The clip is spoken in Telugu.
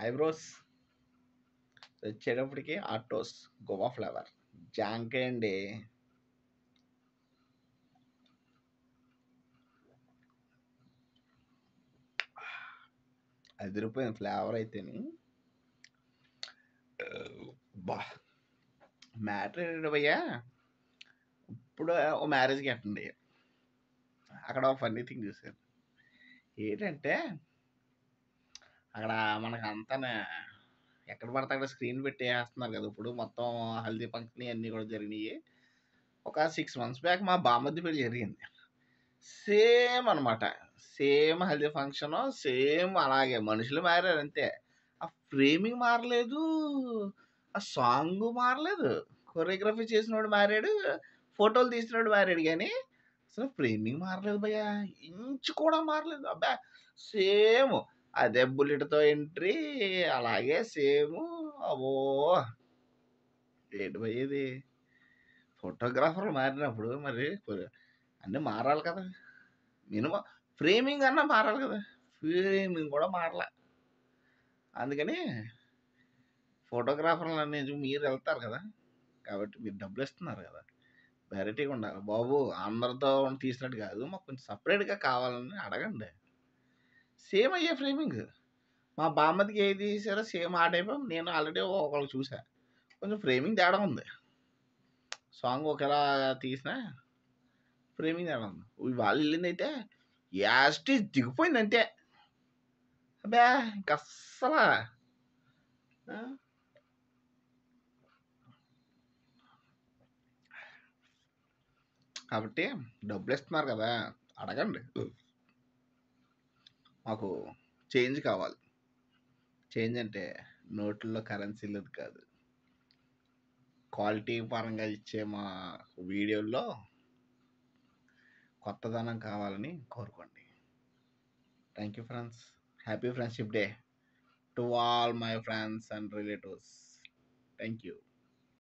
ఐబ్రోస్ వచ్చేటప్పటికి ఆటోస్ గోవా ఫ్లేవర్ జాంకాయ అండి. అదిరిపోయింది ఫ్లేవర్ అయితేని. బా మ్యాటర్ ఏంటంటే భయ్యా, ఇప్పుడు ఓ మ్యారేజ్కి అటెండ్ అయ్యాను. అక్కడ ఒక ఫన్నీ థింగ్ చూసాను. ఏంటంటే అక్కడ మనకు అంతా ఎక్కడ పడితే అక్కడ స్క్రీన్ పెట్టి వేస్తున్నారు కదా. ఇప్పుడు మొత్తం హల్దీ ఫంక్షన్ అన్నీ కూడా జరిగినాయి. ఒక 6 months బ్యాక్ మా బామ్మర్ది పెళ్లి జరిగింది. సేమ్ అనమాట. సేమ్ హల్దీ ఫంక్షన్, సేమ్ అలాగే మనుషులు మారారు అంతే. ఆ ఫ్రేమింగ్ మారలేదు, ఆ సాంగ్ మారలేదు, కొరియోగ్రఫీ చేసినోడు మారాడు, ఫోటోలు తీసినోడు మారాడు, కానీ అసలు ఫ్రేమింగ్ మారలేదు భయ్యా. ఇంచు కూడా మారలేదు. అబ్బా సేమ్ అదే బుల్లెట్తో ఎంట్రీ, అలాగే సేమ్. అవో ఏంటి భయ్య ఇది? ఫోటోగ్రాఫర్లు మారినప్పుడు మరి అన్నీ మారాలి కదా. మినిమం ఫ్రేమింగ్ అన్నా మారాలి కదా. ఫ్రేమింగ్ కూడా మారలే. అందుకని ఫోటోగ్రాఫర్లు అనేది మీరు వెళ్తారు కదా, కాబట్టి మీరు డబ్బులు ఇస్తున్నారు కదా, వెరైటీగా ఉండాలి బాబు. అందరితో తీసినట్టు కాదు, మాకు కొంచెం సపరేట్గా కావాలని అడగండి. సేమ్ అయ్యే ఫ్రేమింగ్ మా బామ్మదికి ఏది తీసారో సేమ్ ఆ టైప్. నేను ఆల్రెడీ ఒకళ్ళు చూసా, కొంచెం ఫ్రేమింగ్ తేడా ఉంది. సాంగ్ ఒకేలా తీసినా ఫ్రేమింగ్ తేడా ఉంది. వాళ్ళు వెళ్ళింది అయితే యాస్టీ దిగిపోయింది అంతే. అబ్బా ఇంక అస్సలా కాబట్టి డబ్బులు ఇస్తున్నారు కదా, అడగండి. మాకు చేంజ్ కావాలి. చేంజ్ అంటే నోట్లలో కరెన్సీలు కాదు, క్వాలిటీ పరంగా ఇచ్చే మా వీడియోల్లో కొత్తదనం కావాలని కోరుకోండి. Thank you friends. Happy friendship day to all my friends and relatives. Thank you.